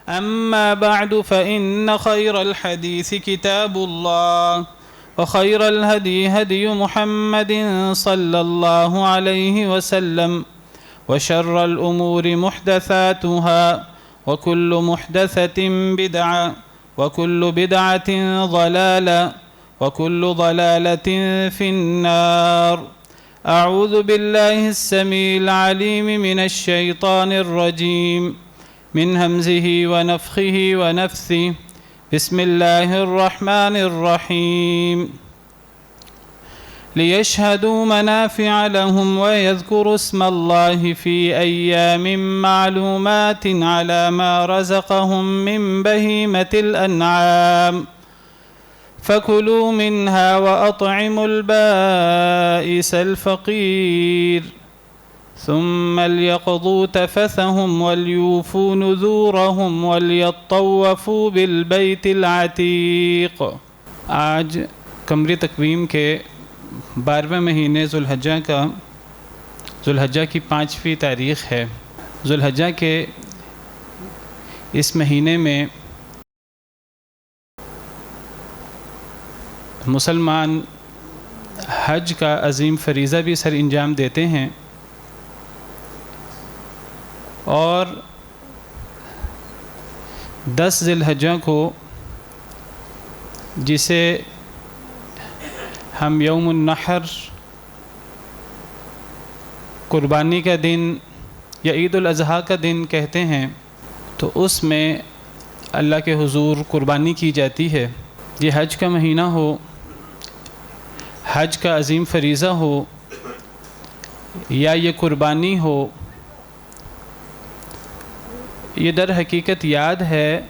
أما بعد فإن خير الحديث كتاب الله وخير الهدي هدي محمد صلى الله عليه وسلم وشر الأمور محدثاتها وكل محدثة بدعة وكل بدعة ضلالة وكل ضلالة في النار. أعوذ بالله السميع العليم من الشيطان الرجيم من همزه ونفخه ونفثه. بسم الله الرحمن الرحيم. ليشهدوا منافع لهم ويذكروا اسم الله في أيام معلومات على ما رزقهم من بهيمة الأنعام فكلوا منها وأطعموا البائس الفقير ثم ليقضوا تفثهم وليوفوا نذورهم وليطوفوا بالبيت العتيق. آج قمری تقویم کے 12ویں مہینے ذوالحجہ کی 5ویں تاریخ ہے. ذوالحجہ کے اس مہینے میں مسلمان حج کا عظیم فریضہ بھی سر انجام دیتے ہیں اور 10 ذی الحجہ کو، جسے ہم یوم النحر، قربانی کا دن یا عید الاضحیٰ کا دن کہتے ہیں، تو اس میں اللہ کے حضور قربانی کی جاتی ہے. یہ حج کا مہینہ ہو، حج کا عظیم فریضہ ہو یا یہ قربانی ہو، یہ در حقیقت یاد ہے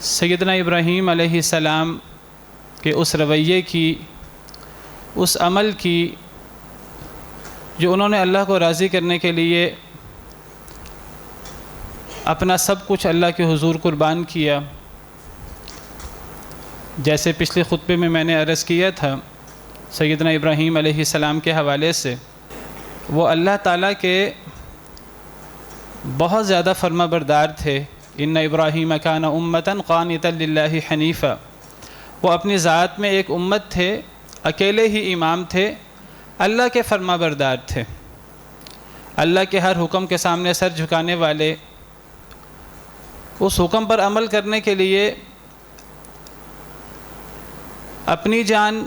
سیدنا ابراہیم علیہ السلام کے اس رویے کی، اس عمل کی جو انہوں نے اللہ کو راضی کرنے کے لیے اپنا سب کچھ اللہ کے حضور قربان کیا. جیسے پچھلے خطبے میں نے عرض کیا تھا، سیدنا ابراہیم علیہ السلام کے حوالے سے وہ اللہ تعالیٰ کے بہت زیادہ فرما بردار تھے. ان ابراہیم کان امۃ قانتا للہ حنیفا. وہ اپنی ذات میں ایک امت تھے، اکیلے ہی امام تھے، اللہ کے فرما بردار تھے، اللہ کے ہر حکم کے سامنے سر جھکانے والے. اس حکم پر عمل کرنے کے لیے اپنی جان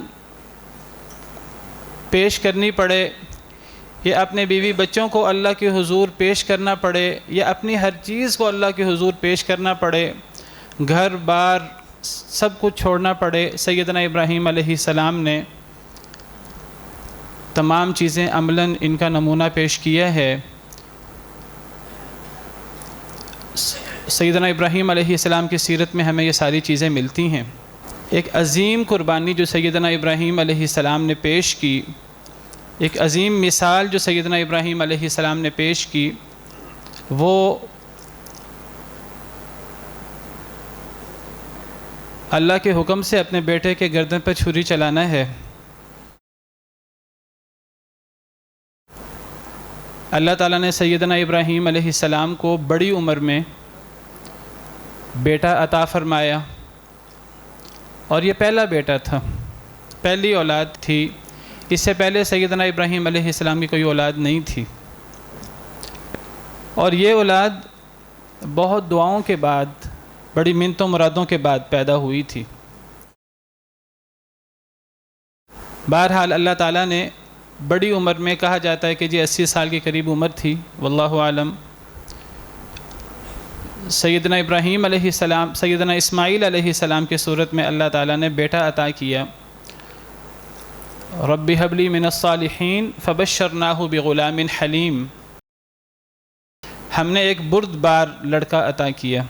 پیش کرنی پڑے یا اپنے بیوی بچوں کو اللہ کے حضور پیش کرنا پڑے یا اپنی ہر چیز کو اللہ کے حضور پیش کرنا پڑے، گھر بار سب کچھ چھوڑنا پڑے، سیدنا ابراہیم علیہ السلام نے تمام چیزیں عملاً ان کا نمونہ پیش کیا ہے. سیدنا ابراہیم علیہ السلام کی سیرت میں ہمیں یہ ساری چیزیں ملتی ہیں. ایک عظیم قربانی جو سیدنا ابراہیم علیہ السلام نے پیش کی، ایک عظیم مثال جو سیدنا ابراہیم علیہ السلام نے پیش کی، وہ اللہ کے حکم سے اپنے بیٹے کے گردن پر چھری چلانا ہے. اللہ تعالیٰ نے سیدنا ابراہیم علیہ السلام کو بڑی عمر میں بیٹا عطا فرمایا، اور یہ پہلا بیٹا تھا، پہلی اولاد تھی. اس سے پہلے سیدنا ابراہیم علیہ السلام کی کوئی اولاد نہیں تھی، اور یہ اولاد بہت دعاؤں کے بعد، بڑی منتوں مرادوں کے بعد پیدا ہوئی تھی. بہرحال اللہ تعالیٰ نے بڑی عمر میں، کہا جاتا ہے کہ 80 سال کے قریب عمر تھی، واللہ عالم، سیدنا ابراہیم علیہ السلام، سیدنا اسماعیل علیہ السلام کی صورت میں اللہ تعالیٰ نے بیٹا عطا کیا. رب هب لی من الصالحین فبشرناہ بغلام حلیم. ہم نے ایک بردبار لڑکا عطا کیا.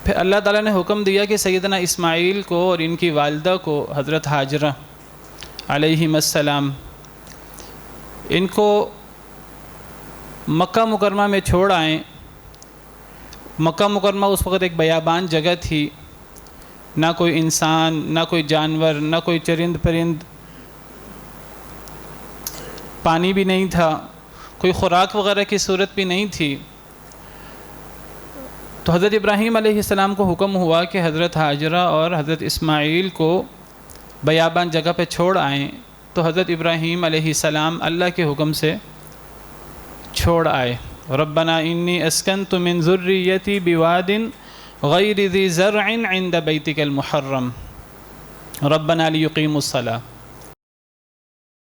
پھر اللہ تعالیٰ نے حکم دیا کہ سیدنا اسماعیل کو اور ان کی والدہ کو، حضرت ہاجرہ علیہم السلام، ان کو مکہ مکرمہ میں چھوڑ آئیں. مکہ مکرمہ اس وقت ایک بیابان جگہ تھی، نہ کوئی انسان، نہ کوئی جانور، نہ کوئی چرند پرند. پانی بھی نہیں تھا، کوئی خوراک وغیرہ کی صورت بھی نہیں تھی۔ تو حضرت ابراہیم علیہ السلام کو حکم ہوا کہ حضرت ہاجرہ اور حضرت اسماعیل کو بیابان جگہ پہ چھوڑ آئیں۔ تو حضرت ابراہیم علیہ السلام اللہ کے حکم سے چھوڑ آئے۔ ربنا انی اسکنت من ذریتی بواد غیر ذی زرع عند بیتک المحرم ربنا لیقیموا الصلاۃ۔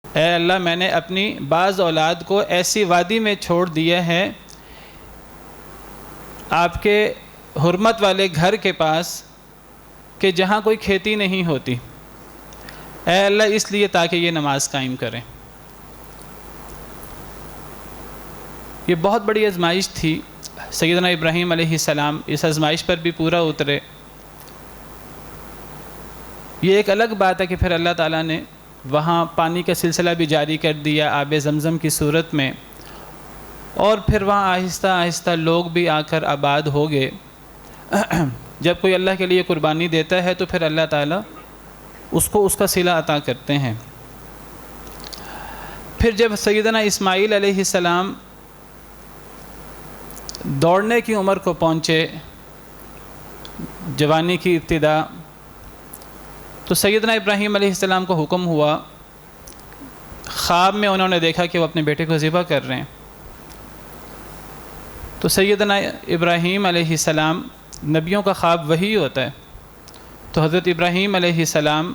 اے اللہ، میں نے اپنی بعض اولاد کو ایسی وادی میں چھوڑ دیا ہے آپ کے حرمت والے گھر کے پاس کہ جہاں کوئی کھیتی نہیں ہوتی، اے اللہ اس لیے تاکہ یہ نماز قائم کریں۔ یہ بہت بڑی آزمائش تھی۔ سیدنا ابراہیم علیہ السلام اس آزمائش پر بھی پورا اترے۔ یہ ایک الگ بات ہے کہ پھر اللہ تعالیٰ نے وہاں پانی کا سلسلہ بھی جاری کر دیا آب زمزم کی صورت میں، اور پھر وہاں آہستہ آہستہ لوگ بھی آ کر آباد ہو گئے۔ جب کوئی اللہ کے لیے قربانی دیتا ہے تو پھر اللہ تعالیٰ اس کو اس کا صلہ عطا کرتے ہیں۔ پھر جب سیدنا اسماعیل علیہ السلام دوڑنے کی عمر کو پہنچے، جوانی کی ابتدا، تو سیدنا ابراہیم علیہ السلام کو حکم ہوا، خواب میں انہوں نے دیکھا کہ وہ اپنے بیٹے کو ذبح کر رہے ہیں۔ تو سیدنا ابراہیم علیہ السلام، نبیوں کا خواب وہی ہوتا ہے، تو حضرت ابراہیم علیہ السلام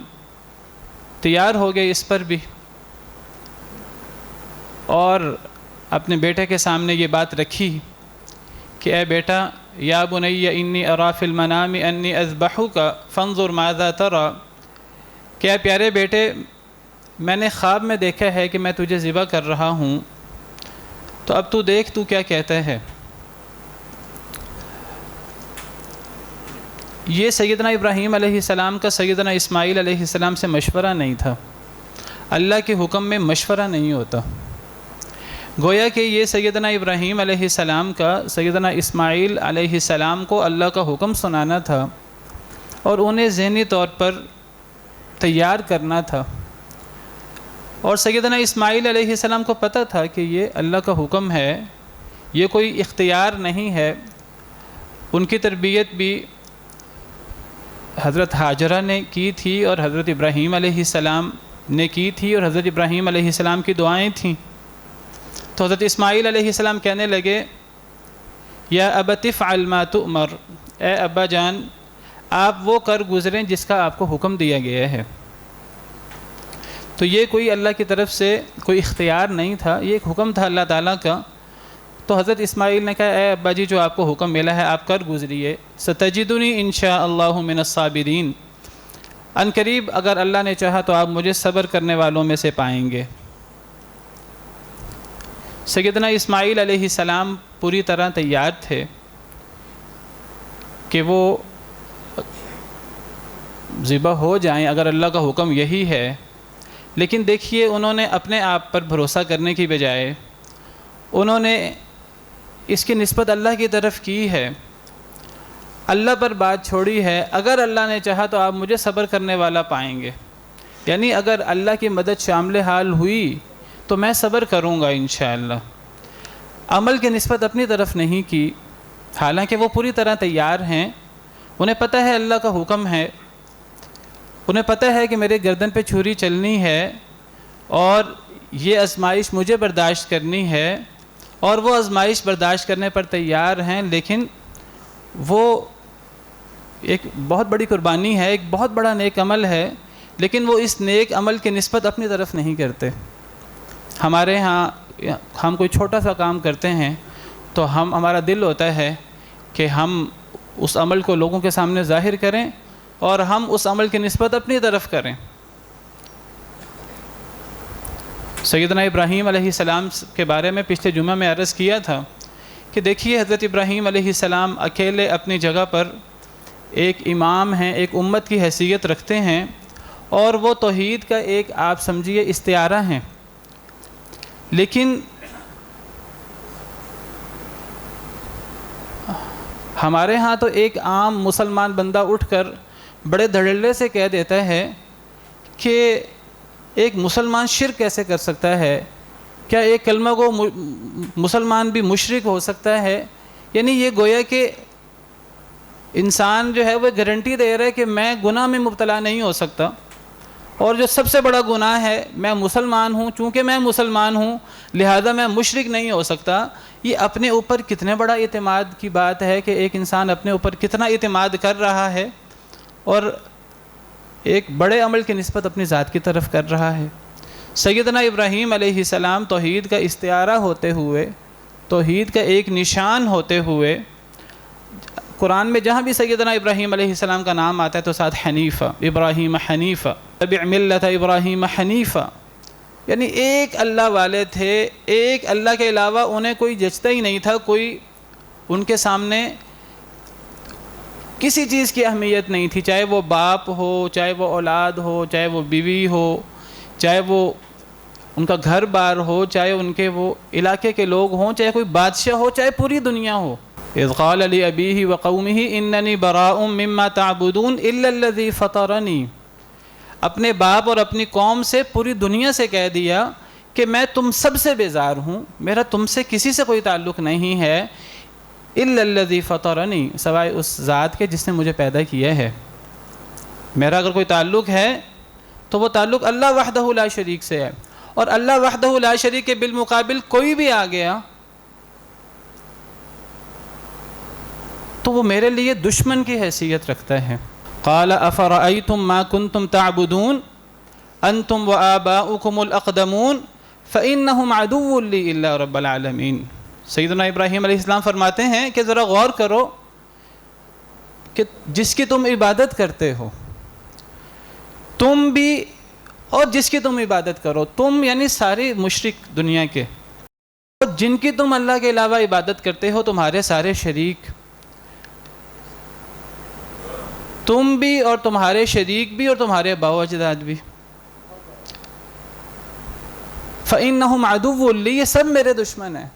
تیار ہو گئے اس پر بھی، اور اپنے بیٹے کے سامنے یہ بات رکھی کہ اے بیٹا، یا بنی انی اری فی المنام انی اذبحک فانظر ماذا تری، کہ اے پیارے بیٹے، میں نے خواب میں دیکھا ہے کہ میں تجھے ذبح کر رہا ہوں، تو اب تو دیکھ تو کیا کہتا ہے۔ یہ سیدنا ابراہیم علیہ السلام کا سیدنا اسماعیل علیہ السلام سے مشورہ نہیں تھا۔ اللہ کے حکم میں مشورہ نہیں ہوتا۔ گویا کہ یہ سیدنا ابراہیم علیہ السلام کا سیدنا اسماعیل علیہ السلام کو اللہ کا حکم سنانا تھا، اور انہیں ذہنی طور پر تیار کرنا تھا۔ اور سیدنا اسماعیل علیہ السلام کو پتہ تھا کہ یہ اللہ کا حکم ہے، یہ کوئی اختیار نہیں ہے۔ ان کی تربیت بھی حضرت ہاجرہ نے کی تھی اور حضرت ابراہیم علیہ السلام نے کی تھی، اور حضرت ابراہیم علیہ السلام کی دعائیں تھیں۔ تو حضرت اسماعیل علیہ السلام کہنے لگے، یا ابت افعل ما تؤمر، اے ابا جان آپ وہ کر گزریں جس کا آپ کو حکم دیا گیا ہے۔ تو یہ کوئی اللہ کی طرف سے کوئی اختیار نہیں تھا، یہ ایک حکم تھا اللہ تعالیٰ کا۔ تو حضرت اسماعیل نے کہا، اے ابا جی جو آپ کو حکم ملا ہے آپ کر گزریے، ستجدنی انشاء اللہ من الصابرین، ان قریب اگر اللہ نے چاہا تو آپ مجھے صبر کرنے والوں میں سے پائیں گے۔ سیدنا اسماعیل علیہ السلام پوری طرح تیار تھے کہ وہ ذبح ہو جائیں اگر اللہ کا حکم یہی ہے، لیکن دیکھیے انہوں نے اپنے آپ پر بھروسہ کرنے کی بجائے انہوں نے اس کی نسبت اللہ کی طرف کی ہے، اللہ پر بات چھوڑی ہے۔ اگر اللہ نے چاہا تو آپ مجھے صبر کرنے والا پائیں گے، یعنی اگر اللہ کی مدد شامل حال ہوئی تو میں صبر کروں گا انشاءاللہ۔ عمل کی نسبت اپنی طرف نہیں کی، حالانکہ وہ پوری طرح تیار ہیں، انہیں پتہ ہے اللہ کا حکم ہے، انہیں پتہ ہے کہ میرے گردن پہ چھری چلنی ہے اور یہ آزمائش مجھے برداشت کرنی ہے، اور وہ آزمائش برداشت کرنے پر تیار ہیں، لیکن وہ ایک بہت بڑی قربانی ہے، ایک بہت بڑا نیک عمل ہے، لیکن وہ اس نیک عمل کی نسبت اپنی طرف نہیں کرتے۔ ہمارے ہاں ہم کوئی چھوٹا سا کام کرتے ہیں تو ہمارا دل ہوتا ہے کہ ہم اس عمل کو لوگوں کے سامنے ظاہر کریں اور ہم اس عمل کی نسبت اپنی طرف کریں۔ سیدنا ابراہیم علیہ السلام کے بارے میں پچھلے جمعہ میں عرض کیا تھا کہ دیکھیے حضرت ابراہیم علیہ السلام اکیلے اپنی جگہ پر ایک امام ہیں، ایک امت کی حیثیت رکھتے ہیں، اور وہ توحید کا ایک آپ سمجھیے استعارہ ہیں، لیکن ہمارے ہاں تو ایک عام مسلمان بندہ اٹھ کر بڑے دھڑلے سے کہہ دیتا ہے کہ ایک مسلمان شرک کیسے کر سکتا ہے، کیا ایک کلمہ کو مسلمان بھی مشرک ہو سکتا ہے؟ یعنی یہ گویا کہ انسان جو ہے وہ گارنٹی دے رہا ہے کہ میں گناہ میں مبتلا نہیں ہو سکتا، اور جو سب سے بڑا گناہ ہے میں مسلمان ہوں، چونکہ میں مسلمان ہوں لہذا میں مشرک نہیں ہو سکتا۔ یہ اپنے اوپر کتنے بڑا اعتماد کی بات ہے کہ ایک انسان اپنے اوپر کتنا اعتماد کر رہا ہے اور ایک بڑے عمل کی نسبت اپنی ذات کی طرف کر رہا ہے۔ سیدنا ابراہیم علیہ السلام توحید کا استعارہ ہوتے ہوئے، توحید کا ایک نشان ہوتے ہوئے، قرآن میں جہاں بھی سیدنا ابراہیم علیہ السلام کا نام آتا ہے تو ساتھ حنیفہ، ابراہیم حنیفہ، تبع ملت ابراہیم حنیفہ، یعنی ایک اللہ والے تھے، ایک اللہ کے علاوہ انہیں کوئی جچتا ہی نہیں تھا، کوئی ان کے سامنے کسی چیز کی اہمیت نہیں تھی، چاہے وہ باپ ہو، چاہے وہ اولاد ہو، چاہے وہ بیوی ہو، چاہے وہ ان کا گھر بار ہو، چاہے ان کے وہ علاقے کے لوگ ہوں، چاہے کوئی بادشاہ ہو، چاہے پوری دنیا ہو۔ اذ قال لأبیہ وقومہ اننی براء مما تعبدون الا الذی فطرنی، اپنے باپ اور اپنی قوم سے، پوری دنیا سے کہہ دیا کہ میں تم سب سے بیزار ہوں، میرا تم سے کسی سے کوئی تعلق نہیں ہے، الا الذی فطرنی، سوائے اس ذات کے جس نے مجھے پیدا کیا ہے۔ میرا اگر کوئی تعلق ہے تو وہ تعلق اللہ وحدہ لا شریک سے ہے، اور اللہ وحدہ لا شریک کے بالمقابل کوئی بھی آ گیا تو وہ میرے لیے دشمن کی حیثیت رکھتا ہے۔ قال افرأیتم ما کنتم تعبدون انتم وآباؤکم الاقدمون فإنہم عدو لی الا رب العالمین۔ سیدنا ابراہیم علیہ السلام فرماتے ہیں کہ ذرا غور کرو کہ جس کی تم عبادت کرتے ہو، تم بھی اور جس کی تم عبادت کرو، تم یعنی سارے مشرک دنیا کے، اور جن کی تم اللہ کے علاوہ عبادت کرتے ہو تمہارے سارے شریک، تم بھی اور تمہارے شریک بھی اور تمہارے باو اجداد بھی، فَإِنَّهُمْ عَدُوٌّ لِّي، یہ سب میرے دشمن ہیں،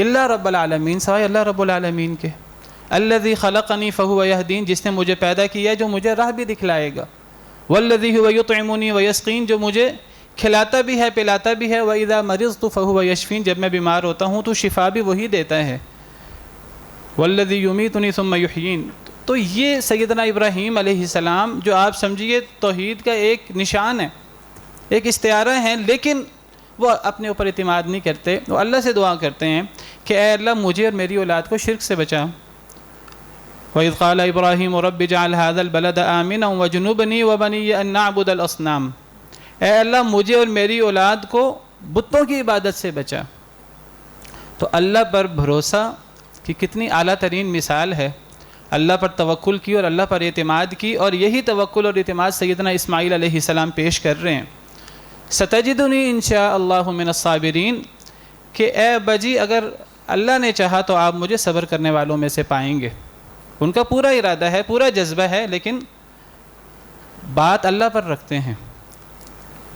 الا رب العالمین، سوائے اللہ رب العالمین کے، الذی خلقنی فہو یہدین، جس نے مجھے پیدا کیا جو مجھے راہ بھی دکھلائے گا، والذی هو یطعمنی ویسقین، جو مجھے کھلاتا بھی ہے پلاتا بھی ہے، وَإِذَا مَرِضْتُ فَهُوَ یشفین، جب میں بیمار ہوتا ہوں تو شفا بھی وہی دیتا ہے، والذی یمیتنی ثم یحیین۔ تو یہ سیدنا ابراہیم علیہ السلام جو آپ سمجھیے توحید کا ایک نشان ہے، ایک استعارہ ہیں، لیکن وہ اپنے اوپر اعتماد نہیں کرتے، وہ اللہ سے دعا کرتے ہیں کہ اے اللہ مجھے اور میری اولاد کو شرک سے بچا۔ وَإِذْ قَالَ إِبْرَاهِيمُ رَبِّ اجْعَلْ هَذَا الْبَلَدَ آمِنًا وَاجْنُبْنِي وَبَنِيَّ أَن نَّعْبُدَ الْأَصْنَامَ، اے اللہ مجھے اور میری اولاد کو بتوں کی عبادت سے بچا۔ تو اللہ پر بھروسہ کی کتنی اعلیٰ ترین مثال ہے، اللہ پر توکل کی اور اللہ پر اعتماد کی، اور یہی توکل اور اعتماد سیدنا اسماعیل علیہ السلام پیش کر رہے ہیں۔ ستجدنی انشاء اللہ من الصابرین، کہ اے ابا جی اگر اللہ نے چاہا تو آپ مجھے صبر کرنے والوں میں سے پائیں گے۔ ان کا پورا ارادہ ہے، پورا جذبہ ہے، لیکن بات اللہ پر رکھتے ہیں۔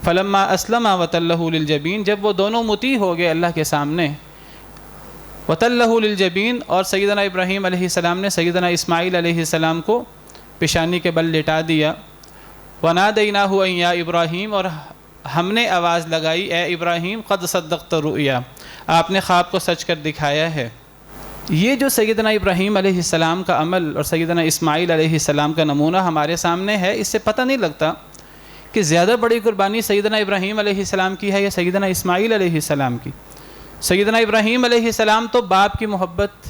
فلما اسلم وتلہ للجبین، جب وہ دونوں مطیع ہو گئے اللہ کے سامنے، وتلہ للجبین، اور سیدنا ابراہیم علیہ السلام نے سیدنا اسماعیل علیہ السلام کو پیشانی کے بل لٹا دیا، ونادیناہ ان یا ابراہیم، اور ہم نے آواز لگائی اے ابراہیم، قد صدقت رؤیا، آپ نے خواب کو سچ کر دکھایا ہے۔ یہ جو سیدنا ابراہیم علیہ السلام کا عمل اور سیدنا اسماعیل علیہ السلام کا نمونہ ہمارے سامنے ہے، اس سے پتہ نہیں لگتا کہ زیادہ بڑی قربانی سیدنا ابراہیم علیہ السلام کی ہے یا سیدنا اسماعیل علیہ السلام کی۔ سیدنا ابراہیم علیہ السلام تو باپ کی محبت،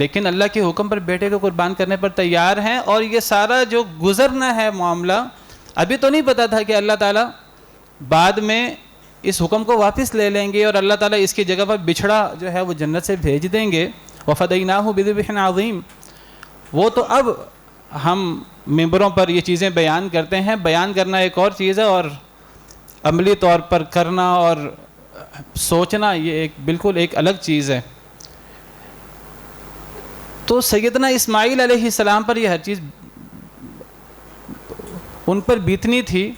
لیکن اللہ کے حکم پر بیٹے کو قربان کرنے پر تیار ہیں، اور یہ سارا جو گزرنا ہے معاملہ، ابھی تو نہیں پتہ تھا کہ اللہ تعالیٰ بعد میں اس حکم کو واپس لے لیں گے اور اللہ تعالیٰ اس کی جگہ پر بچھڑا جو ہے وہ جنت سے بھیج دیں گے۔ وَفَدَيْنَاهُ بِذِبْحٍ عَظِيمٍ، وہ تو اب ہم ممبروں پر یہ چیزیں بیان کرتے ہیں، بیان کرنا ایک اور چیز ہے اور عملی طور پر کرنا اور سوچنا یہ بالکل ایک الگ چیز ہے۔ تو سیدنا اسماعیل علیہ السلام پر یہ ہر چیز ان پر بیتنی تھی۔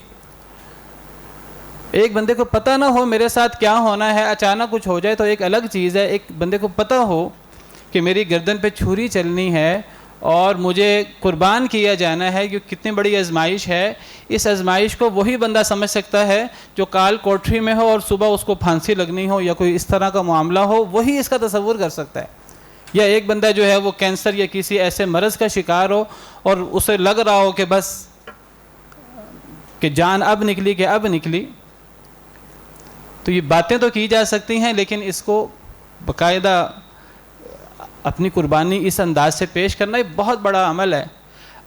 ایک بندے کو پتہ نہ ہو میرے ساتھ کیا ہونا ہے، اچانک کچھ ہو جائے تو ایک الگ چیز ہے، ایک بندے کو پتہ ہو کہ میری گردن پہ چھری چلنی ہے اور مجھے قربان کیا جانا ہے، کہ کتنی بڑی آزمائش ہے۔ اس آزمائش کو وہی بندہ سمجھ سکتا ہے جو کال کوٹری میں ہو اور صبح اس کو پھانسی لگنی ہو یا کوئی اس طرح کا معاملہ ہو، وہی اس کا تصور کر سکتا ہے۔ یا ایک بندہ جو ہے وہ کینسر یا کسی ایسے مرض کا شکار ہو اور اسے لگ رہا ہو کہ بس کہ جان اب نکلی کہ اب نکلی، تو یہ باتیں تو کی جا سکتی ہیں، لیکن اس کو باقاعدہ اپنی قربانی اس انداز سے پیش کرنا ایک بہت بڑا عمل ہے۔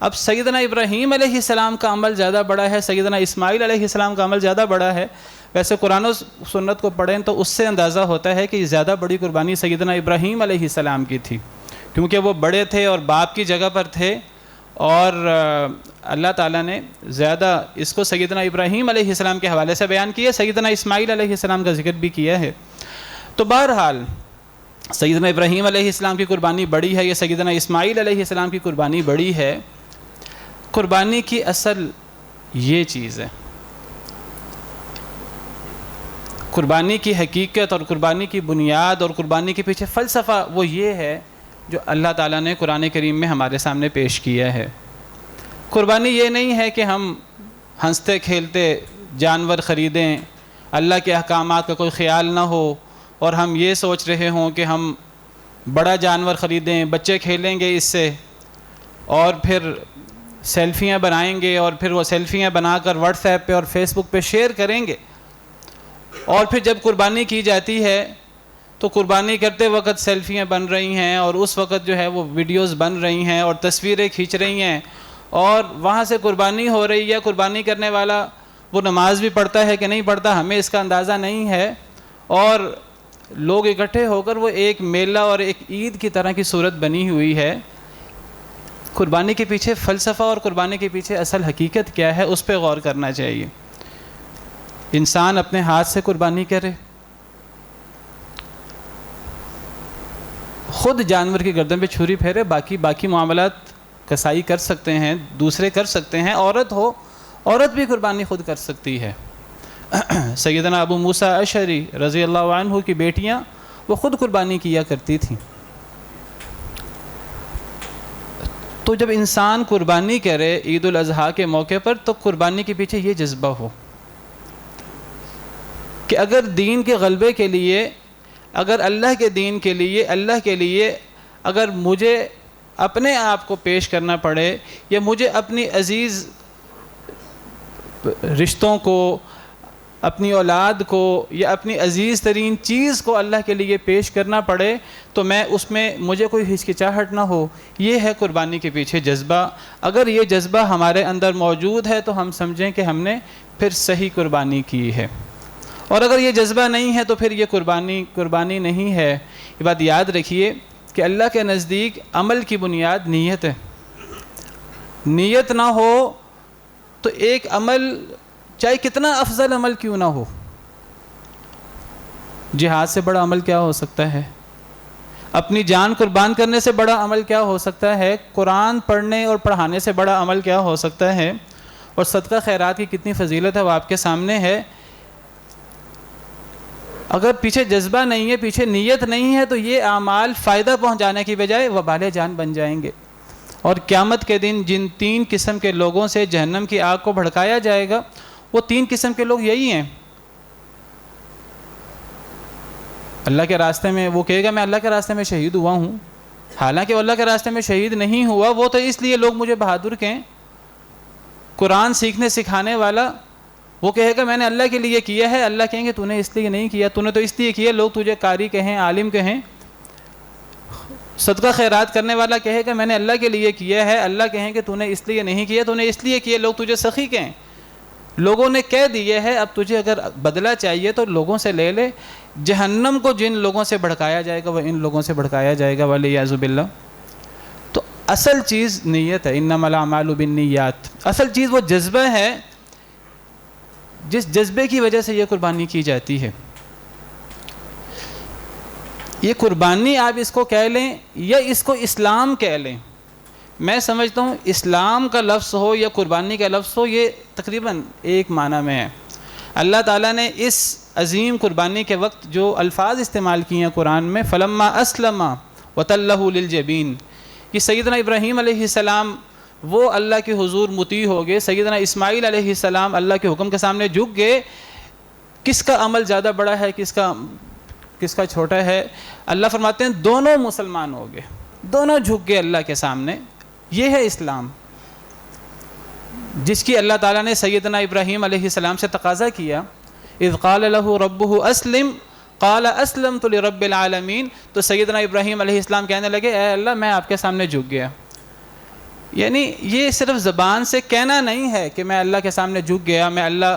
اب سیدنا ابراہیم علیہ السلام کا عمل زیادہ بڑا ہے، سیدنا اسماعیل علیہ السلام کا عمل زیادہ بڑا ہے۔ ویسے قرآن و سنت کو پڑھیں تو اس سے اندازہ ہوتا ہے کہ زیادہ بڑی قربانی سیدنا ابراہیم علیہ السلام کی تھی، کیونکہ وہ بڑے تھے اور باپ کی جگہ پر تھے، اور اللہ تعالیٰ نے زیادہ اس کو سیدنا ابراہیم علیہ السلام کے حوالے سے بیان کیا، سیدنا اسماعیل علیہ السلام کا ذکر بھی کیا ہے۔ تو بہرحال سیدنا ابراہیم علیہ السلام کی قربانی بڑی ہے یا سیدنا اسماعیل علیہ السلام کی قربانی بڑی ہے، قربانی کی اصل یہ چیز ہے، قربانی کی حقیقت اور قربانی کی بنیاد اور قربانی کے پیچھے فلسفہ وہ یہ ہے جو اللہ تعالیٰ نے قرآن کریم میں ہمارے سامنے پیش کیا ہے۔ قربانی یہ نہیں ہے کہ ہم ہنستے کھیلتے جانور خریدیں، اللہ کے احکامات کا کوئی خیال نہ ہو، اور ہم یہ سوچ رہے ہوں کہ ہم بڑا جانور خریدیں، بچے کھیلیں گے اس سے، اور پھر سیلفیاں بنائیں گے، اور پھر وہ سیلفیاں بنا کر واٹس ایپ پہ اور فیس بک پہ شیئر کریں گے، اور پھر جب قربانی کی جاتی ہے تو قربانی کرتے وقت سیلفیاں بن رہی ہیں، اور اس وقت جو ہے وہ ویڈیوز بن رہی ہیں اور تصویریں کھینچ رہی ہیں، اور وہاں سے قربانی ہو رہی ہے۔ قربانی کرنے والا وہ نماز بھی پڑھتا ہے کہ نہیں پڑھتا ہمیں اس کا اندازہ نہیں ہے، اور لوگ اکٹھے ہو کر وہ ایک میلہ اور ایک عید کی طرح کی صورت بنی ہوئی ہے۔ قربانی کے پیچھے فلسفہ اور قربانی کے پیچھے اصل حقیقت کیا ہے، اس پہ غور کرنا چاہیے۔ انسان اپنے ہاتھ سے قربانی کرے، خود جانور کی گردن پہ چھری پھیرے، باقی معاملات کسائی کر سکتے ہیں، دوسرے کر سکتے ہیں، عورت بھی قربانی خود کر سکتی ہے۔ سیدنا ابو موسیٰ اشعری رضی اللہ عنہ کی بیٹیاں وہ خود قربانی کیا کرتی تھیں۔ تو جب انسان قربانی کرے عید الاضحیٰ کے موقع پر، تو قربانی کے پیچھے یہ جذبہ ہو کہ اگر دین کے غلبے کے لیے، اگر اللہ کے دین کے لیے، اللہ کے لیے اگر مجھے اپنے آپ کو پیش کرنا پڑے، یا مجھے اپنی عزیز رشتوں کو، اپنی اولاد کو، یا اپنی عزیز ترین چیز کو اللہ کے لیے پیش کرنا پڑے، تو میں اس میں مجھے کوئی ہچکچاہٹ نہ ہو۔ یہ ہے قربانی کے پیچھے جذبہ۔ اگر یہ جذبہ ہمارے اندر موجود ہے تو ہم سمجھیں کہ ہم نے پھر صحیح قربانی کی ہے، اور اگر یہ جذبہ نہیں ہے تو پھر یہ قربانی نہیں ہے۔ یہ بات یاد رکھیے کہ اللہ کے نزدیک عمل کی بنیاد نیت ہے۔ نیت نہ ہو تو ایک عمل چاہے کتنا افضل عمل کیوں نہ ہو، جہاد سے بڑا عمل کیا ہو سکتا ہے، اپنی جان قربان کرنے سے بڑا عمل کیا ہو سکتا ہے، قرآن پڑھنے اور پڑھانے سے بڑا عمل کیا ہو سکتا ہے، اور صدقہ خیرات کی کتنی فضیلت ہے وہ آپ کے سامنے ہے۔ اگر پیچھے جذبہ نہیں ہے، پیچھے نیت نہیں ہے، تو یہ اعمال فائدہ پہنچانے کی بجائے وبال جان بن جائیں گے، اور قیامت کے دن جن 3 قسم کے لوگوں سے جہنم کی آگ کو بھڑکایا جائے گا، وہ 3 قسم کے لوگ یہی ہیں۔ اللہ کے راستے میں وہ کہے گا میں اللہ کے راستے میں شہید ہوا ہوں، حالانکہ وہ اللہ کے راستے میں شہید نہیں ہوا، وہ تو اس لیے لوگ مجھے بہادر کہیں۔ قرآن سیکھنے سکھانے والا وہ کہے گا میں نے اللہ کے لیے کیا ہے، اللہ کہیں گے تو نے اس لیے نہیں کیا، تو نے تو اس لیے کیا، لوگ تجھے قاری کہیں، عالم کہیں۔ صدقہ خیرات کرنے والا کہے گا میں نے اللہ کے لیے کیا ہے، اللہ کہیں کہ تو نے اس لیے نہیں کیا، تو نے اس لیے کیا، لوگ تجھے سخی کہیں۔ لوگوں نے کہہ دیے ہے، اب تجھے اگر بدلہ چاہیے تو لوگوں سے لے لے۔ جہنم کو جن لوگوں سے بھڑکایا جائے گا وہ ان لوگوں سے بھڑکایا جائے گا، والعیاذ باللہ۔ تو اصل چیز نیت ہے، انما الاعمال بالنیات۔ اصل چیز وہ جذبہ ہے جس جذبے کی وجہ سے یہ قربانی کی جاتی ہے۔ یہ قربانی آپ اس کو کہہ لیں یا اس کو اسلام کہہ لیں، میں سمجھتا ہوں اسلام کا لفظ ہو یا قربانی کا لفظ ہو، یہ تقریباً ایک معنی میں ہے۔ اللہ تعالیٰ نے اس عظیم قربانی کے وقت جو الفاظ استعمال کیے ہیں قرآن میں، فلما اسلم وتلہ للجبین، کہ سیدنا ابراہیم علیہ السلام وہ اللہ کے حضور مطیع ہو گئے، سیدنا اسماعیل علیہ السلام اللہ کے حکم کے سامنے جھک گئے، کس کا عمل زیادہ بڑا ہے، کس کا چھوٹا ہے؟ اللہ فرماتے ہیں دونوں مسلمان ہو گئے، دونوں جھک گئے اللہ کے سامنے۔ یہ ہے اسلام، جس کی اللہ تعالیٰ نے سیدنا ابراہیم علیہ السلام سے تقاضا کیا، اذ قال له ربه اسلم قال اسلمت لرب العالمین، تو سیدنا ابراہیم علیہ السلام کہنے لگے اے اللہ میں آپ کے سامنے جھک گیا۔ یعنی یہ صرف زبان سے کہنا نہیں ہے کہ میں اللہ کے سامنے جھک گیا، میں اللہ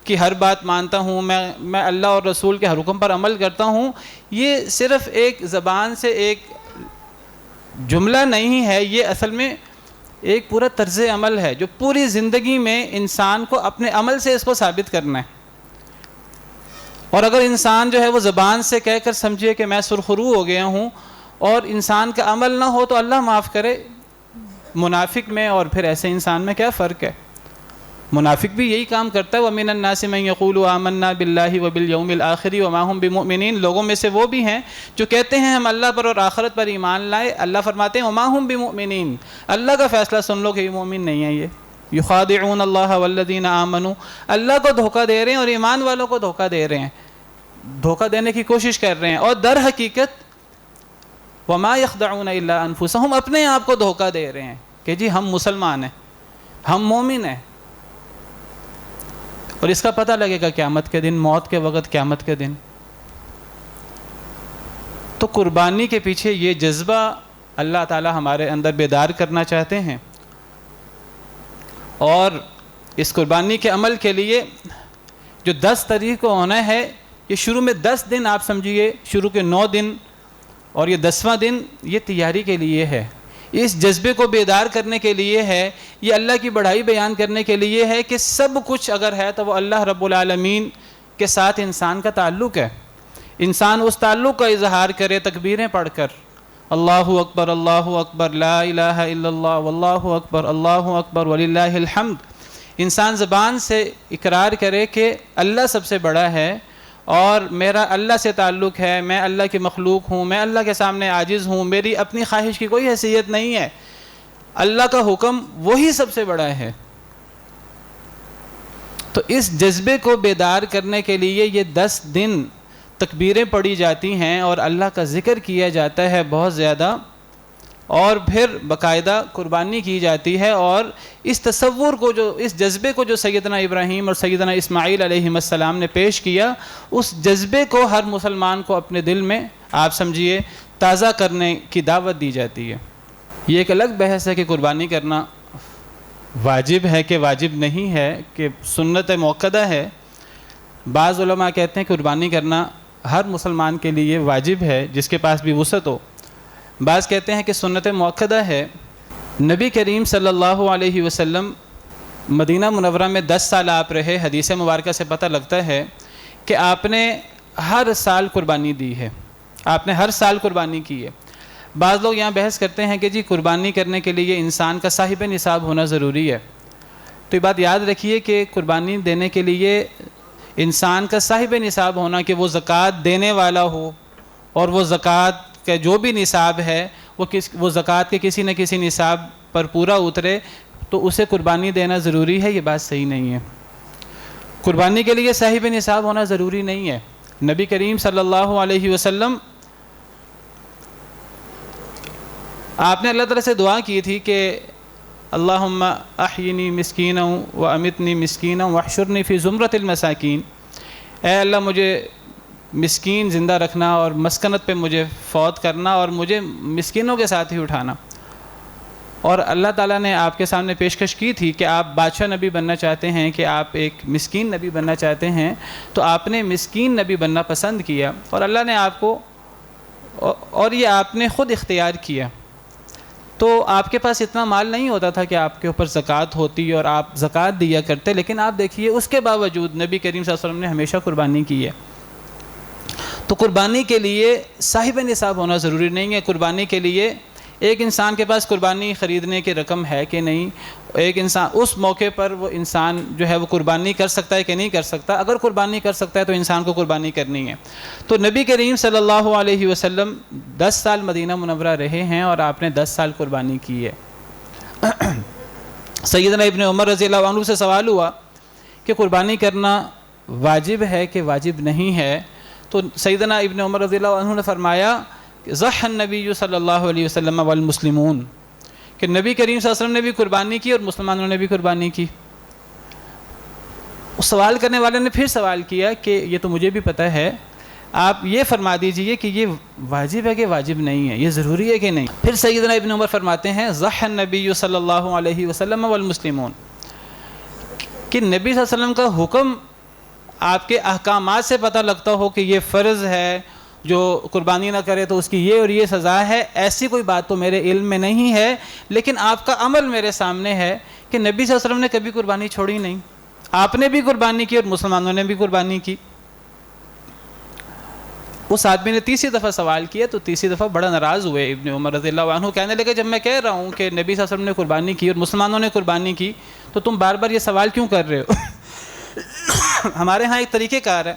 کی ہر بات مانتا ہوں، میں اللہ اور رسول کے ہر حکم پر عمل کرتا ہوں، یہ صرف ایک زبان سے ایک جملہ نہیں ہے، یہ اصل میں ایک پورا طرز عمل ہے جو پوری زندگی میں انسان کو اپنے عمل سے اس کو ثابت کرنا ہے۔ اور اگر انسان جو ہے وہ زبان سے کہہ کر سمجھے کہ میں سرخرو ہو گیا ہوں اور انسان کا عمل نہ ہو تو اللہ معاف کرے، منافق میں اور پھر ایسے انسان میں کیا فرق ہے؟ منافق بھی یہی کام کرتا ہے، وَمِنَ النَّاسِ مَن يَقُولُ آمَنَّا بِاللَّهِ وَبِالْيَوْمِ الْآخِرِ وَمَا هُمْ بِمُؤْمِنِينَ، لوگوں میں سے وہ بھی ہیں جو کہتے ہیں ہم اللہ پر اور آخرت پر ایمان لائے، اللہ فرماتے ہیں وَمَا هُمْ بِمُؤْمِنِينَ، اللہ کا فیصلہ سن لو کہ یہ مومن نہیں ہے، یہ يُخَادِعُونَ اللَّهَ وَالَّذِينَ آمَنُوا، اللہ کو دھوکہ دے رہے ہیں اور ایمان والوں کو دھوکہ دے رہے ہیں، دھوکہ دینے کی کوشش کر رہے ہیں، اور در حقیقت وَمَا يَخْدَعُونَ إِلَّا أَنفُسَهُمْ، اپنے آپ کو دھوکہ دے رہے ہیں کہ جی ہم مسلمان ہیں، ہم مومن ہیں۔ اور اس کا پتہ لگے گا قیامت کے دن، موت کے وقت، قیامت کے دن۔ تو قربانی کے پیچھے یہ جذبہ اللہ تعالی ہمارے اندر بیدار کرنا چاہتے ہیں، اور اس قربانی کے عمل کے لیے جو 10 تاریخ کو ہونا ہے، یہ شروع میں 10 دن آپ سمجھیے، شروع کے 9 دن اور یہ 10واں دن یہ تیاری کے لیے ہے، اس جذبے کو بیدار کرنے کے لیے ہے، یہ اللہ کی بڑائی بیان کرنے کے لیے ہے کہ سب کچھ اگر ہے تو وہ اللہ رب العالمین کے ساتھ انسان کا تعلق ہے، انسان اس تعلق کا اظہار کرے تکبیریں پڑھ کر، اللہ اکبر لا الہ الا اللہ واللہ اکبر وللہ الحمد، انسان زبان سے اقرار کرے کہ اللہ سب سے بڑا ہے اور میرا اللہ سے تعلق ہے، میں اللہ کی مخلوق ہوں، میں اللہ کے سامنے عاجز ہوں، میری اپنی خواہش کی کوئی حیثیت نہیں ہے، اللہ کا حکم وہی سب سے بڑا ہے۔ تو اس جذبے کو بیدار کرنے کے لیے یہ 10 دن تکبیریں پڑھی جاتی ہیں اور اللہ کا ذکر کیا جاتا ہے بہت زیادہ، اور پھر باقاعدہ قربانی کی جاتی ہے، اور اس تصور کو اس جذبے کو جو سیدنا ابراہیم اور سیدنا اسماعیل علیہ السلام نے پیش کیا، اس جذبے کو ہر مسلمان کو اپنے دل میں آپ سمجھیے تازہ کرنے کی دعوت دی جاتی ہے۔ یہ ایک الگ بحث ہے کہ قربانی کرنا واجب ہے کہ واجب نہیں ہے، کہ سنت موقدہ ہے۔ بعض علماء کہتے ہیں قربانی کرنا ہر مسلمان کے لیے واجب ہے جس کے پاس بھی وسعت ہو، بعض کہتے ہیں کہ سنت موقدہ ہے۔ نبی کریم صلی اللہ علیہ وسلم مدینہ منورہ میں 10 سال آپ رہے، حدیث مبارکہ سے پتہ لگتا ہے کہ آپ نے ہر سال قربانی دی ہے، آپ نے ہر سال قربانی کی ہے۔ بعض لوگ یہاں بحث کرتے ہیں کہ جی قربانی کرنے کے لیے انسان کا صاحب نصاب ہونا ضروری ہے، تو یہ بات یاد رکھیے کہ قربانی دینے کے لیے انسان کا صاحب نصاب ہونا، کہ وہ زکوٰۃ دینے والا ہو، اور وہ زکوٰۃ کا جو بھی نصاب ہے وہ زکوٰۃ کے کسی نہ کسی نصاب پر پورا اترے، تو اسے قربانی دینا ضروری ہے، یہ بات صحیح نہیں ہے۔ قربانی کے لیے صاحب نصاب ہونا ضروری نہیں ہے۔ نبی کریم صلی اللہ علیہ وسلم آپ نے اللہ تعالیٰ سے دعا کی تھی کہ اللہم احینی مسکینا و امتنی مسکینا واحشرنی فی زمرۃ المساکین، اے اللہ مجھے مسکین زندہ رکھنا اور مسکنت پہ مجھے فوت کرنا اور مجھے مسکینوں کے ساتھ ہی اٹھانا۔ اور اللہ تعالیٰ نے آپ کے سامنے پیشکش کی تھی کہ آپ بادشاہ نبی بننا چاہتے ہیں، کہ آپ ایک مسکین نبی بننا چاہتے ہیں، تو آپ نے مسکین نبی بننا پسند کیا، اور اللہ نے آپ کو، اور یہ آپ نے خود اختیار کیا۔ تو آپ کے پاس اتنا مال نہیں ہوتا تھا کہ آپ کے اوپر زکوٰۃ ہوتی اور آپ زکوٰۃ دیا کرتے، لیکن آپ دیکھیے اس کے باوجود نبی کریم صلی اللہ علیہ وسلم نے ہمیشہ قربانی کی ہے۔ تو قربانی کے لیے صاحب نصاب ہونا ضروری نہیں ہے، قربانی کے لیے ایک انسان کے پاس قربانی خریدنے کی رقم ہے کہ نہیں، ایک انسان اس موقع پر وہ انسان جو ہے وہ قربانی کر سکتا ہے کہ نہیں کر سکتا، اگر قربانی کر سکتا ہے تو انسان کو قربانی کرنی ہے۔ تو نبی کریم صلی اللہ علیہ وسلم 10 سال مدینہ منورہ رہے ہیں اور آپ نے 10 سال قربانی کی ہے۔ سیدنا ابن عمر رضی اللہ عنہ سے سوال ہوا کہ قربانی کرنا واجب ہے کہ واجب نہیں ہے، تو سیدنا ابن عمر رضی اللہ عنہ نے فرمایا ضحى النبی صلی اللہ علیہ وسلم والمسلمون، کہ نبی کریم صلی اللہ علیہ وسلم نے بھی قربانی کی اور مسلمانوں نے بھی قربانی کی۔ اس سوال کرنے والے نے پھر سوال کیا کہ یہ تو مجھے بھی پتہ ہے، آپ یہ فرما دیجئے کہ یہ واجب ہے کہ واجب نہیں ہے، یہ ضروری ہے کہ نہیں۔ پھر سیدنا ابن عمر فرماتے ہیں ضحى النبی صلی اللہ علیہ وسلم والمسلمون، کہ نبی صلی اللہ علیہ وسلم کا حکم آپ کے احکامات سے پتہ لگتا ہو کہ یہ فرض ہے، جو قربانی نہ کرے تو اس کی یہ اور یہ سزا ہے، ایسی کوئی بات تو میرے علم میں نہیں ہے، لیکن آپ کا عمل میرے سامنے ہے کہ نبی صلی اللہ علیہ وسلم نے کبھی قربانی چھوڑی نہیں، آپ نے بھی قربانی کی اور مسلمانوں نے بھی قربانی کی۔ اس آدمی نے تیسری دفعہ سوال کیا تو تیسری دفعہ بڑا ناراض ہوئے ابن عمر رضی اللہ عنہ، کہنے لگے جب میں کہہ رہا ہوں کہ نبی صلی اللہ علیہ وسلم نے قربانی کی اور مسلمانوں نے قربانی کی تو تم بار بار یہ سوال کیوں کر رہے ہو؟ ہمارے ہاں ایک طریقہ کار ہے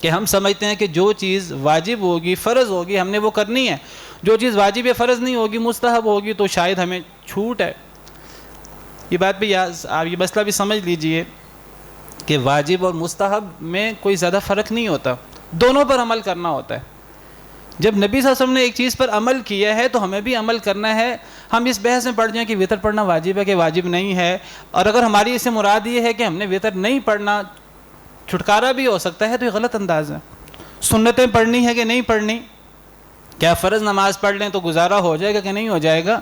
کہ ہم سمجھتے ہیں کہ جو چیز واجب ہوگی فرض ہوگی ہم نے وہ کرنی ہے، جو چیز واجب یا فرض نہیں ہوگی مستحب ہوگی تو شاید ہمیں چھوٹ ہے۔ یہ بات بھی آپ یہ مسئلہ بھی سمجھ لیجئے کہ واجب اور مستحب میں کوئی زیادہ فرق نہیں ہوتا، دونوں پر عمل کرنا ہوتا ہے۔ جب نبی صلی اللہ علیہ وسلم نے ایک چیز پر عمل کیا ہے تو ہمیں بھی عمل کرنا ہے۔ ہم اس بحث میں پڑھ جائیں کہ وتر پڑھنا واجب ہے کہ واجب نہیں ہے، اور اگر ہماری اس سے مراد یہ ہے کہ ہم نے وتر نہیں پڑھنا، چھٹکارا بھی ہو سکتا ہے، تو یہ غلط انداز ہے۔ سنتیں پڑھنی ہے کہ نہیں پڑھنی، کیا فرض نماز پڑھ لیں تو گزارا ہو جائے گا کہ نہیں ہو جائے گا؟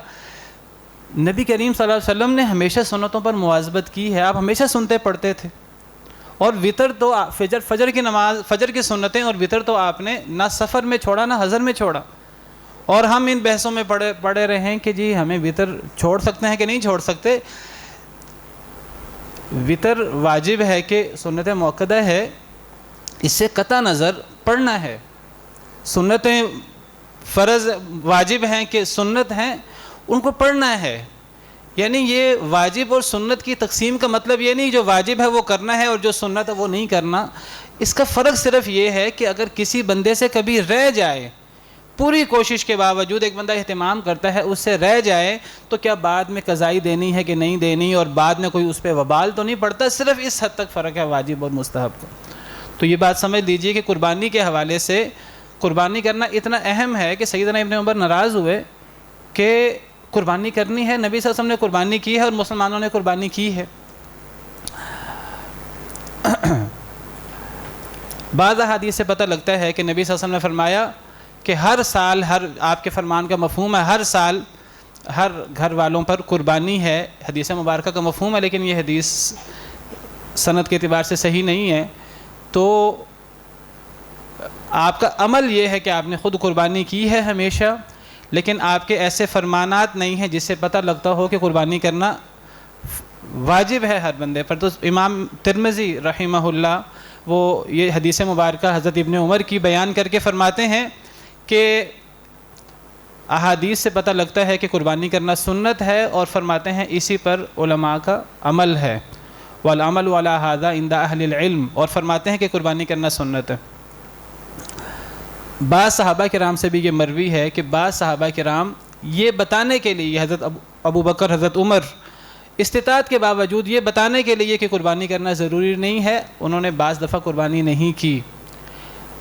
نبی کریم صلی اللہ علیہ وسلم نے ہمیشہ سنتوں پر مواظبت کی ہے، آپ ہمیشہ سنتے پڑھتے تھے، اور وتر تو فجر کی نماز، فجر کی سنتیں اور وتر تو آپ نے نہ سفر میں چھوڑا نہ حضر میں چھوڑا، اور ہم ان بحثوں میں پڑے رہے ہیں کہ جی ہمیں وتر چھوڑ سکتے ہیں کہ نہیں چھوڑ سکتے۔ وتر واجب ہے کہ سنت موقدہ ہے، اس سے قطع نظر پڑھنا ہے۔ سنتیں فرض واجب ہیں کہ سنت ہیں، ان کو پڑھنا ہے۔ یعنی یہ واجب اور سنت کی تقسیم کا مطلب یہ نہیں جو واجب ہے وہ کرنا ہے اور جو سنت ہے وہ نہیں کرنا۔ اس کا فرق صرف یہ ہے کہ اگر کسی بندے سے کبھی رہ جائے، پوری کوشش کے باوجود ایک بندہ اہتمام کرتا ہے اس سے رہ جائے، تو کیا بعد میں قضائی دینی ہے کہ نہیں دینی، اور بعد میں کوئی اس پہ وبال تو نہیں پڑتا، صرف اس حد تک فرق ہے واجب اور مستحب کا۔ تو یہ بات سمجھ لیجئے کہ قربانی کے حوالے سے قربانی کرنا اتنا اہم ہے کہ سیدنا ابن عمر ناراض ہوئے کہ قربانی کرنی ہے، نبی صلی اللہ علیہ وسلم نے قربانی کی ہے اور مسلمانوں نے قربانی کی ہے۔ بعض احادیث سے پتہ لگتا ہے کہ نبی صلی اللہ علیہ وسلم نے فرمایا کہ ہر سال، آپ کے فرمان کا مفہوم ہے ہر سال ہر گھر والوں پر قربانی ہے، حدیث مبارکہ کا مفہوم ہے، لیکن یہ حدیث سند کے اعتبار سے صحیح نہیں ہے۔ تو آپ کا عمل یہ ہے کہ آپ نے خود قربانی کی ہے ہمیشہ، لیکن آپ کے ایسے فرمانات نہیں ہیں جس سے پتہ لگتا ہو کہ قربانی کرنا واجب ہے ہر بندے پر۔ تو امام ترمذی رحمہ اللہ وہ یہ حدیث مبارکہ حضرت ابن عمر کی بیان کر کے فرماتے ہیں کہ احادیث سے پتہ لگتا ہے کہ قربانی کرنا سنت ہے، اور فرماتے ہیں اسی پر علماء کا عمل ہے، والعمل علی ھذا عند اہل العلم، اور فرماتے ہیں کہ قربانی کرنا سنت ہے۔ بعض صحابہ کرام سے بھی یہ مروی ہے کہ بعض صحابہ کرام یہ بتانے کے لیے، حضرت ابو بکر، حضرت عمر، استطاعت کے باوجود یہ بتانے کے لیے کہ قربانی کرنا ضروری نہیں ہے، انہوں نے بعض دفعہ قربانی نہیں کی،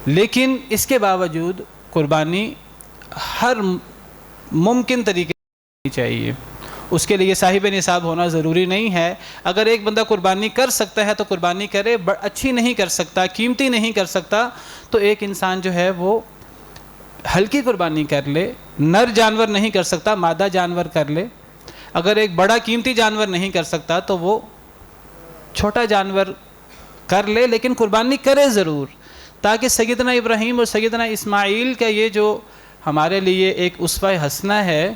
لیکن اس کے باوجود قربانی ہر ممکن طریقے سے چاہیے۔ اس کے لیے صاحب نصاب ہونا ضروری نہیں ہے۔ اگر ایک بندہ قربانی کر سکتا ہے تو قربانی کرے، اچھی نہیں کر سکتا، قیمتی نہیں کر سکتا، تو ایک انسان جو ہے وہ ہلکی قربانی کر لے، نر جانور نہیں کر سکتا، مادہ جانور کر لے۔ اگر ایک بڑا قیمتی جانور نہیں کر سکتا تو وہ چھوٹا جانور کر لے، لیکن قربانی کرے ضرور، تاکہ سیدنا ابراہیم اور سیدنا اسماعیل کا یہ جو ہمارے لیے ایک اسوہ حسنہ ہے،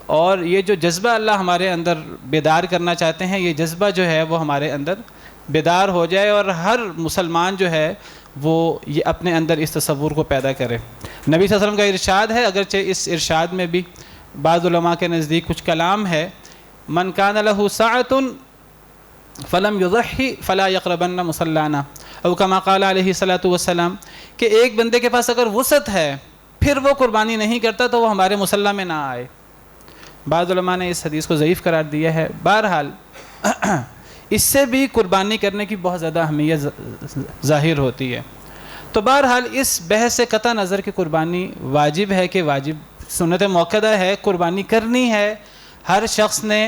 اور یہ جو جذبہ اللہ ہمارے اندر بیدار کرنا چاہتے ہیں، یہ جذبہ جو ہے وہ ہمارے اندر بیدار ہو جائے، اور ہر مسلمان جو ہے وہ یہ اپنے اندر اس تصور کو پیدا کرے۔ نبی صلی اللہ علیہ وسلم کا ارشاد ہے، اگرچہ اس ارشاد میں بھی بعض علماء کے نزدیک کچھ کلام ہے، من کان لہ سعۃ فلم یضحی فلا یقربن مصلانا، او کما قال علیہ الصلوۃ والسلام، کہ ایک بندے کے پاس اگر وسعت ہے پھر وہ قربانی نہیں کرتا تو وہ ہمارے مصلی میں نہ آئے۔ بعض علماء نے اس حدیث کو ضعیف قرار دیا ہے۔ بہرحال اس سے بھی قربانی کرنے کی بہت زیادہ اہمیت ظاہر ہوتی ہے۔ تو بہرحال اس بحث سے قطع نظر کہ قربانی واجب ہے کہ واجب سنت موقدہ ہے، قربانی کرنی ہے، ہر شخص نے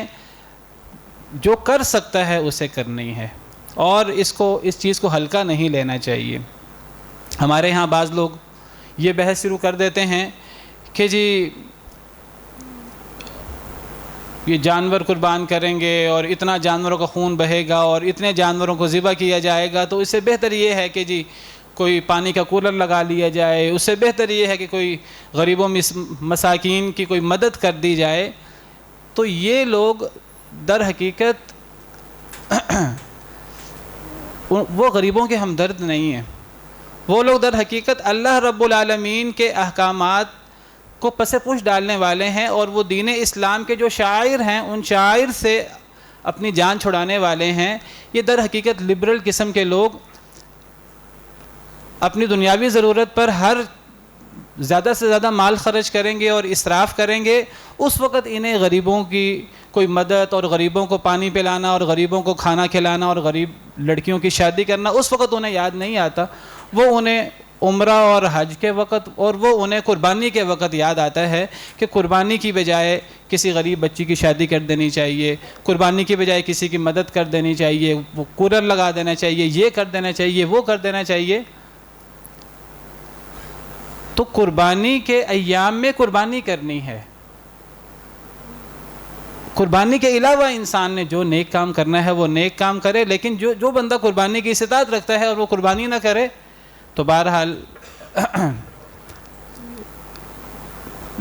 جو کر سکتا ہے اسے کرنی ہے، اور اس چیز کو ہلکا نہیں لینا چاہیے۔ ہمارے ہاں بعض لوگ یہ بحث شروع کر دیتے ہیں کہ جی یہ جانور قربان کریں گے اور اتنا جانوروں کا خون بہے گا اور اتنے جانوروں کو ذبح کیا جائے گا، تو اس سے بہتر یہ ہے کہ جی کوئی پانی کا کولر لگا لیا جائے، اس سے بہتر یہ ہے کہ کوئی غریبوں مساکین کی کوئی مدد کر دی جائے۔ تو یہ لوگ در حقیقت وہ غریبوں کے ہمدرد نہیں ہیں، وہ لوگ در حقیقت اللہ رب العالمین کے احکامات کو پس پوش ڈالنے والے ہیں، اور وہ دین اسلام کے جو شاعر ہیں ان شاعر سے اپنی جان چھڑانے والے ہیں۔ یہ در حقیقت لبرل قسم کے لوگ اپنی دنیاوی ضرورت پر ہر زیادہ سے زیادہ مال خرچ کریں گے اور اسراف کریں گے، اس وقت انہیں غریبوں کی کوئی مدد اور غریبوں کو پانی پلانا اور غریبوں کو کھانا کھلانا اور غریب لڑکیوں کی شادی کرنا اس وقت انہیں یاد نہیں آتا، وہ انہیں عمرہ اور حج کے وقت اور وہ انہیں قربانی کے وقت یاد آتا ہے کہ قربانی کی بجائے کسی غریب بچی کی شادی کر دینی چاہیے، قربانی کی بجائے کسی کی مدد کر دینی چاہیے، وہ کولر لگا دینا چاہیے، یہ کر دینا چاہیے، وہ کر دینا چاہیے۔ تو قربانی کے ایام میں قربانی کرنی ہے، قربانی کے علاوہ انسان نے جو نیک کام کرنا ہے وہ نیک کام کرے، لیکن جو بندہ قربانی کی استطاعت رکھتا ہے اور وہ قربانی نہ کرے تو بہرحال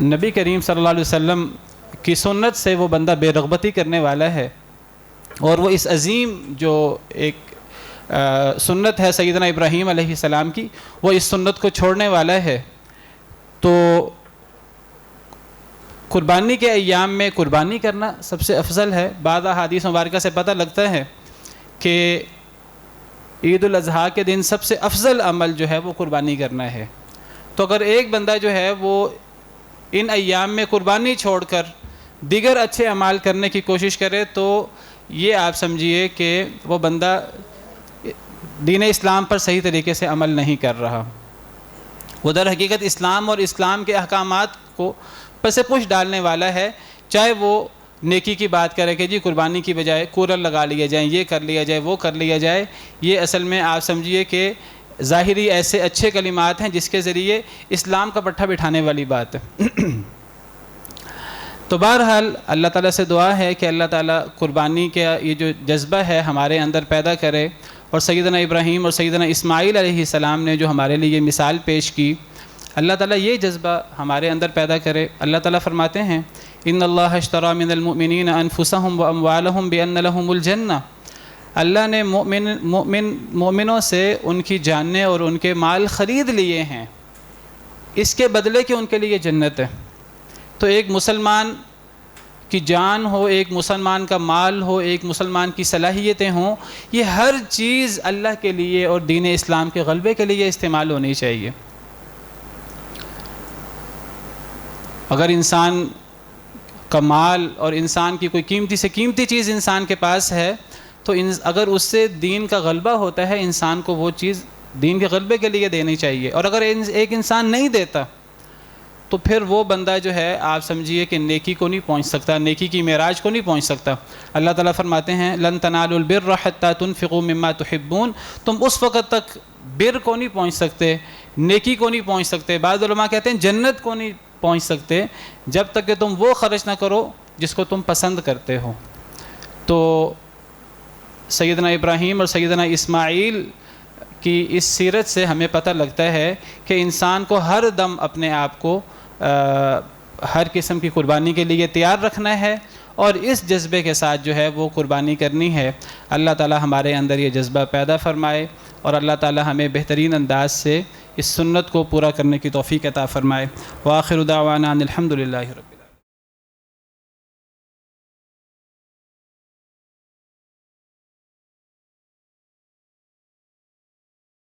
نبی کریم صلی اللہ علیہ وسلم کی سنت سے وہ بندہ بے رغبتی کرنے والا ہے، اور وہ اس عظیم جو ایک سنت ہے سیدنا ابراہیم علیہ السلام کی، وہ اس سنت کو چھوڑنے والا ہے۔ تو قربانی کے ایام میں قربانی کرنا سب سے افضل ہے۔ بعض احادیث مبارکہ سے پتہ لگتا ہے کہ عید الاضحیٰ کے دن سب سے افضل عمل جو ہے وہ قربانی کرنا ہے۔ تو اگر ایک بندہ جو ہے وہ ان ایام میں قربانی چھوڑ کر دیگر اچھے اعمال کرنے کی کوشش کرے تو یہ آپ سمجھیے کہ وہ بندہ دین اسلام پر صحیح طریقے سے عمل نہیں کر رہا، وہ در حقیقت اسلام اور اسلام کے احکامات کو پس پوش ڈالنے والا ہے، چاہے وہ نیکی کی بات کرے کہ جی قربانی کی بجائے کولر لگا لیے جائیں، یہ کر لیا جائے، وہ کر لیا جائے۔ یہ اصل میں آپ سمجھیے کہ ظاہری ایسے اچھے کلمات ہیں جس کے ذریعے اسلام کا پٹھا بٹھانے والی بات ہے۔ تو بہرحال اللہ تعالیٰ سے دعا ہے کہ اللہ تعالیٰ قربانی کا یہ جو جذبہ ہے ہمارے اندر پیدا کرے، اور سیدنا ابراہیم اور سیدنا اسماعیل علیہ السلام نے جو ہمارے لیے یہ مثال پیش کی، اللہ تعالیٰ یہ جذبہ ہمارے اندر پیدا کرے۔ اللہ تعالیٰ فرماتے ہیں ان اللہ اشتری من المؤمنین انفسهم واموالهم بان لهم الجنہ، اللہ نے مومنوں سے ان کی جانیں اور ان کے مال خرید لیے ہیں اس کے بدلے کہ ان کے لیے جنت ہے۔ تو ایک مسلمان کی جان ہو، ایک مسلمان کا مال ہو، ایک مسلمان کی صلاحیتیں ہوں، یہ ہر چیز اللہ کے لیے اور دین اسلام کے غلبے کے لیے استعمال ہونی چاہیے۔ اگر انسان کا مال اور انسان کی کوئی قیمتی سے قیمتی چیز انسان کے پاس ہے تو اگر اس سے دین کا غلبہ ہوتا ہے انسان کو وہ چیز دین کے غلبے کے لیے دینی چاہیے، اور اگر ایک انسان نہیں دیتا تو پھر وہ بندہ جو ہے آپ سمجھیے کہ نیکی کو نہیں پہنچ سکتا، نیکی کی معراج کو نہیں پہنچ سکتا۔ اللہ تعالیٰ فرماتے ہیں لن تنالوا البر حتى تنفقوا مما تحبون، تم اس وقت تک بر کو نہیں پہنچ سکتے، نیکی کو نہیں پہنچ سکتے، بعض علماء کہتے ہیں جنت کو نہیں پہنچ سکتے جب تک کہ تم وہ خرچ نہ کرو جس کو تم پسند کرتے ہو۔ تو سیدنا ابراہیم اور سیدنا اسماعیل کی اس سیرت سے ہمیں پتہ لگتا ہے کہ انسان کو ہر دم اپنے آپ کو ہر قسم کی قربانی کے لیے تیار رکھنا ہے، اور اس جذبے کے ساتھ جو ہے وہ قربانی کرنی ہے۔ اللہ تعالی ہمارے اندر یہ جذبہ پیدا فرمائے، اور اللہ تعالی ہمیں بہترین انداز سے اس سنت کو پورا کرنے کی توفیق عطا فرمائے۔ وآخر دعوانا ان الحمد للہ رب